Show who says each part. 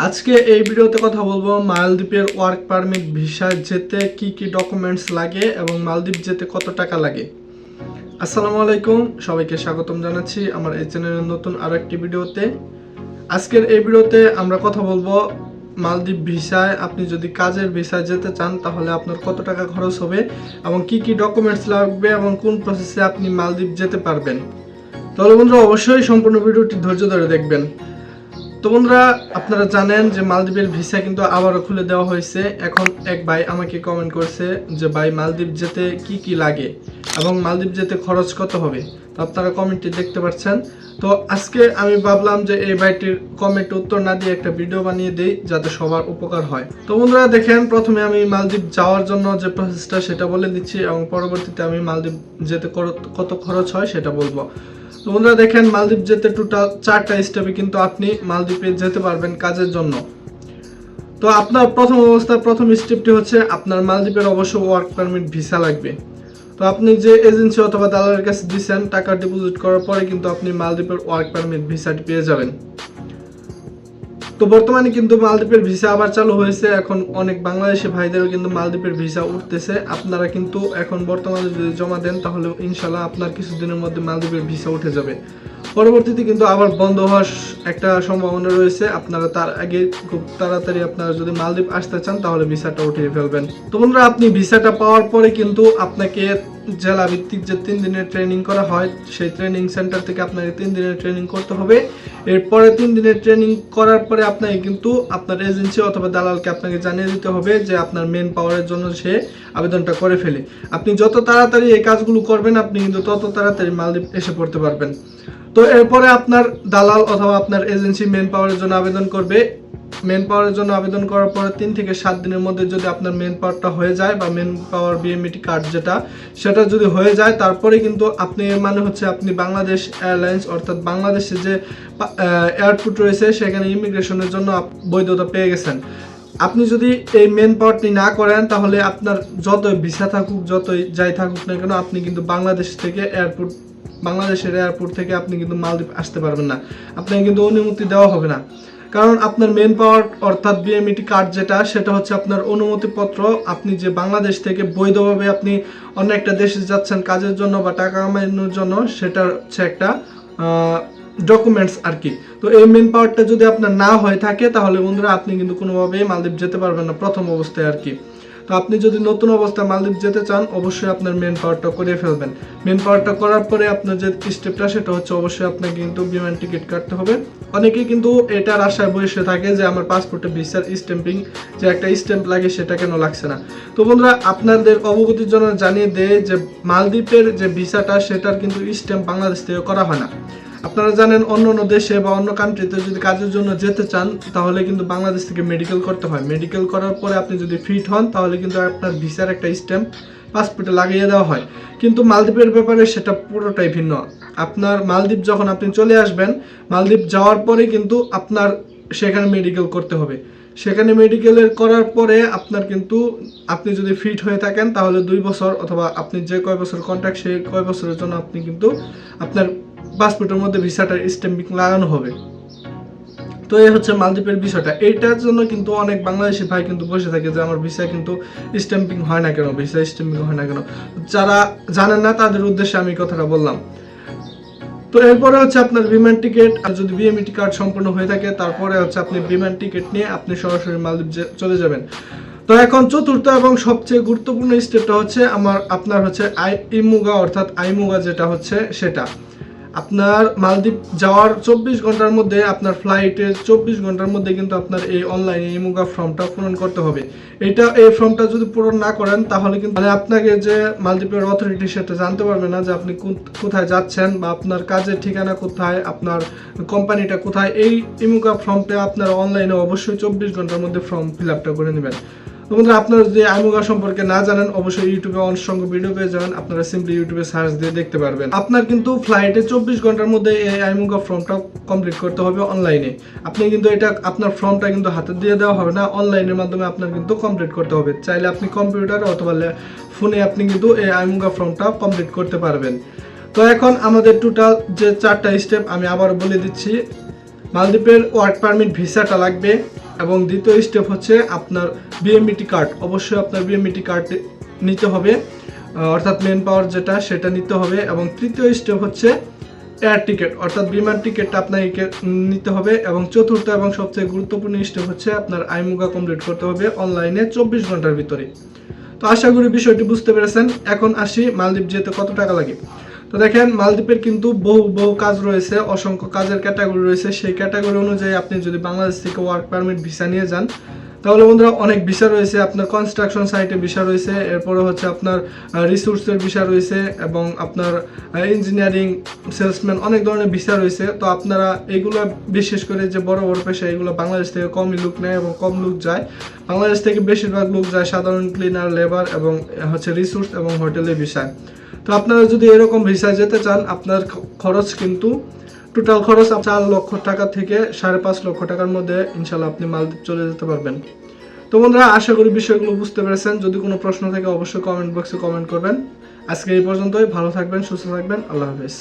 Speaker 1: আজকে এই ভিডিওতে কথা বলবো মালদ্বীপের ওয়ার্ক পারমিট ভিসা যেতে কি কি ডকুমেন্টস লাগে এবং মালদ্বীপ যেতে কত টাকা লাগে। আসসালামু আলাইকুম, সবাইকে স্বাগতম জানাচ্ছি আমার এই চ্যানেলের নতুন আরো একটি ভিডিওতে। আজকের এই ভিডিওতে আমরা কথা বলবো মালদ্বীপ ভিসায় আপনি যদি কাজের ভিসায় যেতে চান তাহলে আপনার কত টাকা খরচ হবে এবং কি কি ডকুমেন্টস লাগবে এবং কোন প্রসেসে আপনি মালদ্বীপ যেতে পারবেন। তাহলে বন্ধুরা অবশ্যই সম্পূর্ণ ভিডিওটি ধৈর্য ধরে দেখবেন। তো বন্ধুরা, আপনারা জানেন যে মালদ্বীপের ভিসা কিন্তু আবারও খুলে দেওয়া হয়েছে। এখন এক ভাই আমাকে কমেন্ট করছে যে ভাই মালদ্বীপ যেতে কি কি লাগে এবং মালদ্বীপ যেতে খরচ কত হবে। তো আপনারা কমেন্টটি দেখতে পাচ্ছেন। তো আজকে আমি ভাবলাম যে এই ভাইটির কমেন্ট উত্তর না দিয়ে একটা ভিডিও বানিয়ে দেই যাতে সবার উপকার হয়। তো বন্ধুরা দেখেন, প্রথমে আমি মালদ্বীপ যাওয়ার জন্য যে প্রসেসটা সেটা বলে দিচ্ছি এবং পরবর্তীতে আমি মালদ্বীপ যেতে কত খরচ হয় সেটা বলবো। তো বন্ধুরা দেখেন, মালদ্বীপ যেতে টোটাল 4টা স্টেপে কিন্তু আপনি মালদ্বীপে যেতে পারবেন কাজের জন্য। তো আপনার প্রথম স্টেপটি হচ্ছে আপনার মালদ্বীপের অবশ্য ওয়ার্ক পারমিট ভিসা লাগবে। তো আপনি যে এজেন্সি অথবা দালালের কাছে দিচ্ছেন টাকা ডিপোজিট করার পরে কিন্তু আপনি মালদ্বীপের ওয়ার্ক পারমিট ভিসাটি পেয়ে যাবেন। তো বর্তমানে কিন্তু মালদ্বীপের ভিসা আবার চালু হয়েছে। এখন অনেক বাংলাদেশি ভাইদেরও কিন্তু মালদ্বীপের ভিসা উঠতেছে। আপনারা কিন্তু এখন বর্তমানে যদি জমা দেন তাহলে ইনশাল্লাহ আপনার কিছুদিনের মধ্যে মালদ্বীপের ভিসা উঠে যাবে। পরবর্তীতে কিন্তু আবার বন্ধ হওয়ার একটা সম্ভাবনা রয়েছে। আপনারা তার আগে খুব তাড়াতাড়ি আপনারা যদি মালদ্বীপ আসতে চান তাহলে ভিসাটা উঠিয়ে ফেলবেন। তো বন্ধুরা, আপনি ভিসাটা পাওয়ার পরে কিন্তু আপনাকে জেলা ভিত্তিক যে 3 দিনের ট্রেনিং করা হয় সেই ট্রেনিং সেন্টার থেকে আপনাকে 3 দিনের ট্রেনিং করতে হবে। এরপরে 3 দিনের ট্রেনিং করার পরে আপনাকে কিন্তু আপনার এজেন্সি অথবা দালালকে আপনাকে জানিয়ে দিতে হবে যে আপনার মেন পাওয়ারের জন্য সে আবেদনটা করে ফেলে। আপনি যত তাড়াতাড়ি এই কাজগুলো করবেন আপনি কিন্তু তত তাড়াতাড়ি মালদ্বীপ এসে পড়তে পারবেন। তো এরপরে আপনার দালাল অথবা আপনার এজেন্সি মেন পাওয়ারের জন্য আবেদন করবে। মেন পাওয়ারের জন্য আবেদন করার পরে 3 থেকে 7 দিনের মধ্যে যদি আপনার মেন পাওয়ারটা হয়ে যায় বা মেন পাওয়ার বিএমইটি কার্ড সেটা যদি হয়ে যায় তারপরে কিন্তু আপনি মানে হচ্ছে আপনি বাংলাদেশ এয়ারলাইন্স অর্থাৎ বাংলাদেশে যে এয়ারপোর্ট রয়েছে সেখানে ইমিগ্রেশনের জন্য বৈধতা পেয়ে গেছেন। আপনি যদি এই মেন পাওয়ারটি না করেন তাহলে আপনার যতই ভিসা থাকুক যতই যাই থাকুক না কেন আপনি কিন্তু বাংলাদেশের এয়ারপোর্ট থেকে আপনি কিন্তু মালদ্বীপ আসতে পারবেন না। আপনাকে কিন্তু অনুমতি দেওয়া হবে না। কারণ আপনার মেন পাওয়ার অর্থাৎ বিএমইটি কার্ড সেটা হচ্ছে আপনার অনুমতিপত্র। আপনি যে বাংলাদেশ থেকে বৈধভাবে আপনি অন্য একটা দেশে যাচ্ছেন কাজের জন্য বা টাকা কামানোর জন্য, সেটা হচ্ছে একটা ডকুমেন্টস আর কি। তো এই মেন পাওয়ারটা যদি আপনার না হয়ে থাকে তাহলে বন্ধুরা আপনি কিন্তু কোনোভাবেই মালদ্বীপ যেতে পারবেন না প্রথম অবস্থায় আর কি। তো আপনি যদি নতুন অবস্থায় মালদ্বীপ যেতে চান অবশ্যই আপনার মেন পাওয়ারটা করে ফেলবেন। মেন পাওয়ারটা করার পরে আপনার যে স্টেপটা সেটা হচ্ছে অবশ্যই আপনাকে কিন্তু বিমান টিকিট কাটতে হবে। অনেকেই কিন্তু এটার আশায় বসে থাকে যে আমার পাসপোর্টে ভিসার স্ট্যাম্পিং যে একটা স্ট্যাম্প লাগে সেটা কেন লাগছে না। তো বন্ধুরা, আপনাদের অবগতির জন্য জানিয়ে দেয় যে মালদ্বীপের যে ভিসাটা সেটার কিন্তু স্ট্যাম্প বাংলাদেশ থেকে করা হয় না। আপনারা জানেন অন্য দেশে বা অন্য কান্ট্রিতে যদি কাজের জন্য যেতে চান তাহলে কিন্তু বাংলাদেশ থেকে মেডিকেল করতে হয়। মেডিকেল করার পরে আপনি যদি ফিট হন তাহলে কিন্তু আপনার ভিসার একটা স্ট্যাম্প পাসপোর্টে লাগিয়ে দেওয়া হয়। কিন্তু মালদ্বীপের ব্যাপারে সেটা পুরোটাই ভিন্ন। আপনার মালদ্বীপ যখন আপনি চলে আসবেন, মালদ্বীপ যাওয়ার পরে কিন্তু আপনার সেখানে মেডিকেল করতে হবে। সেখানে মেডিকেলের করার পরে আপনার কিন্তু আপনি যদি ফিট হয়ে থাকেন তাহলে 2 বছর অথবা আপনি যে কয় বছর কন্ট্রাক্ট সেই কয় বছরের জন্য আপনি কিন্তু আপনার পাসপোর্টের মধ্যে ভিসাটার স্ট্যাম্পিং লাগানো হবে। তো এই হচ্ছে মালদ্বীপের বিষয়টা। এইটার জন্য কিন্তু অনেক বাংলাদেশি ভাই কিন্তু বসে থাকে যে আমার ভিসা কিন্তু স্ট্যাম্পিং হয় না কেন, ভিসা স্ট্যাম্পিং হয় না কেন। যারা জানেন না তাদের উদ্দেশ্যে আমি কথাটা বললাম। তো এরপরে হচ্ছে আপনার বিমান টিকিট, আর যদি বিএমইটি কার্ড সম্পূর্ণ হয়ে থাকে তারপরে হচ্ছে আপনি বিমান টিকিট নিয়ে আপনি সরাসরি মালদ্বীপ চলে যাবেন। তো এখন চতুর্থ এবং সবচেয়ে গুরুত্বপূর্ণ স্টেপটা হচ্ছে আপনার হচ্ছে ইমুগা অর্থাৎ আইমুগা যেটা হচ্ছে সেটা। আপনার মালদ্বীপ যাওয়ার 24 ঘন্টার মধ্যে আপনার ফ্লাইটের 24 ঘন্টার মধ্যে কিন্তু আপনার এই অনলাইনে ইমুগা ফর্মটা পূরণ করতে হবে। এই ফর্মটা যদি পূরণ না করেন তাহলে কিন্তু মানে আপনাকে যে মালদ্বীপের অথরিটি সেটা জানতে পারবে না যে আপনি কোথায় যাচ্ছেন বা আপনার কাজের ঠিকানা কোথায়, আপনার কোম্পানিটা কোথায়। এই ইমুগা ফর্মটা আপনার অনলাইনে অবশ্যই 24 ঘন্টার মধ্যে ফর্ম ফিল আপটা করে নেবেন। বন্ধুরা, আপনারা যদি আইমুগা সম্পর্কে না জানেন অবশ্যই ইউটিউবে অসংখ্য ভিডিও পেয়ে যাবেন। আপনারা সিম্পলি ইউটিউবে সার্চ দিয়ে দেখতে পারবেন। আপনার কিন্তু ফ্লাইটে 24 ঘন্টার মধ্যে এই আইমুগা ফর্মটা কমপ্লিট করতে হবে অনলাইনে। আপনি কিন্তু এটা আপনার ফর্মটা কিন্তু হাতে দিয়ে দেওয়া হবে না, অনলাইনের মাধ্যমে আপনার কিন্তু কমপ্লিট করতে হবে। চাইলে আপনি কম্পিউটার অথবা ফোনে আপনি কিন্তু এই আইমুগা ফর্মটা কমপ্লিট করতে পারবেন। তো এখন আমাদের টোটাল যে 4টা স্টেপ আমি আবার বলে দিচ্ছি। মালদ্বীপের ওয়ার্ক পারমিট ভিসাটা লাগবে, এবং দ্বিতীয় স্টেপ হচ্ছে আপনার বিএমইটি কার্ড। অবশ্যই আপনার বিএমইটি কার্ড নিতে হবে, অর্থাৎ মেন পাওয়ার যেটা সেটা নিতে হবে। এবং তৃতীয় স্টেপ হচ্ছে এয়ার টিকিট, অর্থাৎ বিমান টিকিটটা আপনাকে নিতে হবে। এবং চতুর্থ এবং সবচেয়ে গুরুত্বপূর্ণ স্টেপ হচ্ছে আপনার আইমুগা কমপ্লিট করতে হবে অনলাইনে 24 ঘন্টার ভিতরে। তো আশা করি বিষয়টি বুঝতে পেরেছেন। এখন আসি মালদ্বীপ যেতে কত টাকা লাগে। তো দেখেন, মালদ্বীপের কিন্তু বহু কাজ রয়েছে, অসংখ্য কাজের ক্যাটাগরি রয়েছে। সেই ক্যাটাগরি অনুযায়ী আপনি যদি বাংলাদেশ থেকে ওয়ার্ক পারমিট ভিসা নিয়ে যান, তাহলে বন্ধুরা অনেক ভিসা রয়েছে। আপনার কনস্ট্রাকশন সাইটে ভিসা রয়েছে, এরপরে হচ্ছে আপনার রিসোর্সের ভিসা রয়েছে, এবং আপনার ইঞ্জিনিয়ারিং, সেলসম্যান, অনেক ধরনের ভিসা রয়েছে। তো আপনারা এগুলো বিশেষ করে যে বড় বড় পেশা, এগুলো বাংলাদেশ থেকে কমই লোক নেয় এবং কম লোক যায়। বাংলাদেশ থেকে বেশিরভাগ লোক যায় সাধারণ ক্লিনার, লেবার এবং হচ্ছে রিসোর্স এবং হোটেলের ভিসায়। তো আপনারা যদি এরকম ভিসায় যেতে চান, আপনার খরচ কিন্তু টোটাল খরচ 4 লক্ষ টাকা থেকে 5.5 লক্ষ টাকার মধ্যে ইনশাল্লাহ আপনি মালদ্বীপ চলে যেতে পারবেন। তো বন্ধুরা, আশা করি বিষয়গুলো বুঝতে পেরেছেন। যদি কোনো প্রশ্ন থাকে অবশ্যই কমেন্ট বক্সে কমেন্ট করবেন। আজকে এই পর্যন্তই। ভালো থাকবেন, সুস্থ থাকবেন। আল্লাহ হাফেজ।